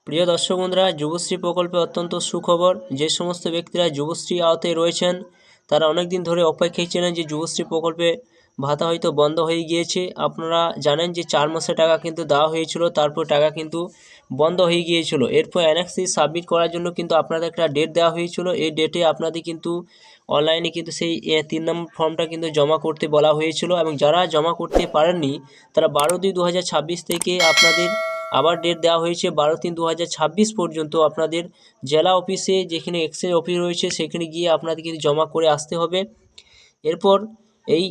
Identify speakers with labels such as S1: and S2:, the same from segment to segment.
S1: প্রিয় দর্শক বন্ধুরা, যুবশ্রী প্রকল্পে অত্যন্ত সুখবর। যে সমস্ত ব্যক্তিরা যুবশ্রী আওতায় রয়েছেন তারা অনেক দিন ধরে অপেক্ষায় ছিলেন যে যুবশ্রী প্রকল্পে ভাতা হয়তো বন্ধ হয়ে গিয়েছে। আপনারা জানেন যে 4 মাসের টাকা কিন্তু দেওয়া হয়েছিল, তারপর টাকা কিন্তু বন্ধ হয়ে গিয়েছিল। এরপর এনএক্সি সাবমিট করার জন্য কিন্তু আপনাদের একটা ডেট দেওয়া হয়েছিল। এই ডেটে আপনাদের কিন্তু অনলাইনে কিন্তু সেই 3 নম্বর ফর্মটা কিন্তু জমা করতে বলা হয়েছিল, এবং যারা জমা করতে পারেননি তারা 12/2/2026 থেকে আপনাদের আবার ডেট দেওয়া হয়েছে 12/3/2026 পর্যন্ত। আপনাদের জেলা অফিসে যেখানে এক্সচেঞ্জ অফিস রয়েছে সেখানে গিয়ে আপনাদের কিন্তু জমা করে আসতে হবে। এরপর এই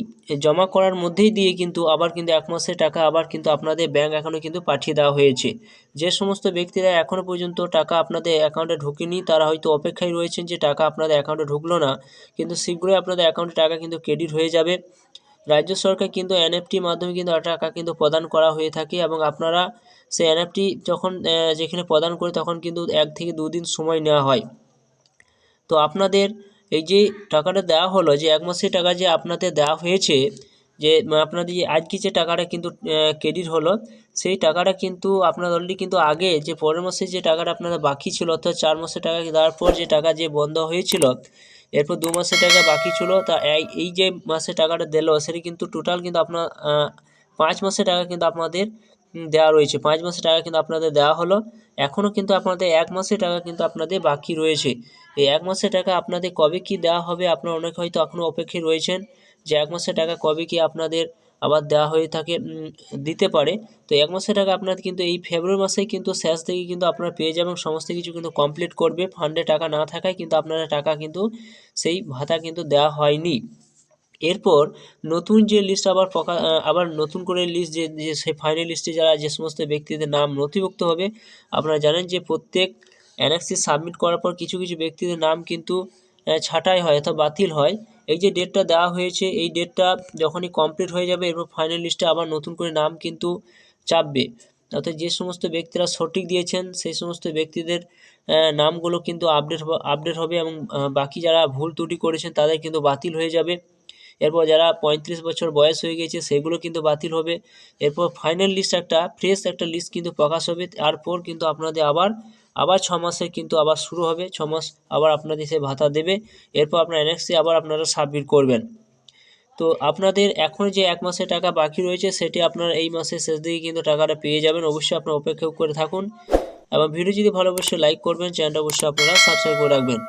S1: জমা করার মধ্যেই দিয়ে কিন্তু আবার কিন্তু 1 মাসের টাকা আবার কিন্তু আপনাদের ব্যাঙ্ক অ্যাকাউন্টে কিন্তু পাঠিয়ে দেওয়া হয়েছে। যে সমস্ত ব্যক্তিরা এখনও পর্যন্ত টাকা আপনাদের অ্যাকাউন্টে ঢোকেনি তারা হয়তো অপেক্ষায় রয়েছেন যে টাকা আপনাদের অ্যাকাউন্টে ঢুকলো না, কিন্তু শীঘ্রই আপনাদের অ্যাকাউন্টে টাকা কিন্তু ক্রেডিট হয়ে যাবে। রাজ্য সরকার কিন্তু এনএফটির মাধ্যমে কিন্তু টাকা কিন্তু প্রদান করা হয়ে থাকে, এবং আপনারা সেই এনএফটি যখন যেখানে প্রদান করে তখন কিন্তু 1 থেকে 2 দিন সময় নেওয়া হয়। তো আপনাদের এই যে টাকাটা দেওয়া হলো, যে 1 মাসের টাকা যে আপনাদের দেওয়া হয়েছে, যে আপনাদের যে আজকে যে টাকাটা কিন্তু ক্রেডিট হলো, সেই টাকাটা কিন্তু আপনার অলরেডি কিন্তু আগে যে পরের মাসে যে টাকাটা আপনাদের বাকি ছিল, অর্থাৎ 4 মাসের টাকা দেওয়ার পর যে টাকা যে বন্ধ হয়েছিল, এরপর 2 মাসের টাকা বাকি ছিল, তা এই যে মাসে টাকাটা দিল সেটা কিন্তু টোটাল কিন্তু আপনার 5 মাসের টাকা কিন্তু আপনাদের দেওয়া রয়েছে। 5 মাসের টাকা কিন্তু আপনাদের দেওয়া হলো। এখনও কিন্তু আপনাদের 1 মাসের টাকা কিন্তু আপনাদের বাকি রয়েছে। এই 1 মাসের টাকা আপনাদের কবে কি দেওয়া হবে, আপনারা অনেকে হয়তো এখনও অপেক্ষায় রয়েছেন যে 1 মাসের টাকা কবে কি আপনাদের আবার দেওয়া হয়ে থাকে, দিতে পারে। তো 1 মাসের টাকা আপনাদের কিন্তু এই ফেব্রুয়ারি মাসেই কিন্তু শেষ থেকে কিন্তু আপনারা পেয়ে যাবেন। সমস্ত কিছু কিন্তু কমপ্লিট করবে। ফান্ডে টাকা না থাকায় কিন্তু আপনারা টাকা কিন্তু সেই ভাতা কিন্তু দেওয়া হয়নি। এরপর নতুন যে লিস্ট আবার নতুন করে লিস্ট যে সেই ফাইনাল লিস্টে যারা যে সমস্ত ব্যক্তিদের নাম নথিভুক্ত হবে, আপনারা জানেন যে প্রত্যেক অ্যানেক্সি সাবমিট করার পর কিছু কিছু ব্যক্তিদের নাম কিন্তু ছাঁটাই হয় অথবা বাতিল হয়। এই যে ডেটটা দেওয়া হয়েছে, এই ডেটটা যখনই কমপ্লিট হয়ে যাবে এরপর ফাইনাল লিস্টে আবার নতুন করে নাম কিন্তু চাপবে। অর্থাৎ যে সমস্ত ব্যক্তিরা সঠিক দিয়েছেন সেই সমস্ত ব্যক্তিদের নামগুলো কিন্তু আপডেট হবে, এবং বাকি যারা ভুল ত্রুটি করেছেন তাদের কিন্তু বাতিল হয়ে যাবে। এরপর যারা 35 বছর বয়স হয়ে গেছে সেগুলো কিন্তু বাতিল হবে। এরপর ফাইনাল লিস্ট ফ্রেশ একটা লিস্ট কিন্তু প্রকাশ হবে। তারপর কিন্তু আপনাদের আবার 6 মাসের কিন্তু আবার শুরু হবে। 6 মাস আবার আপনাদের সে ভাতা দেবে। এরপর আপনার এনএক্সি আবার আপনারা সাবমিট করবেন। তো আপনাদের এখন যে 1 মাসের টাকা বাকি রয়েছে সেটি আপনারা এই মাসের শেষ দিকে কিন্তু টাকাটা পেয়ে যাবেন। অবশ্যই আপনারা অপেক্ষা করে থাকুন, এবং ভিডিও যদি ভালো অবশ্যই লাইক করবেন, চ্যানেলটা অবশ্যই আপনারা সাবস্ক্রাইব করে রাখবেন।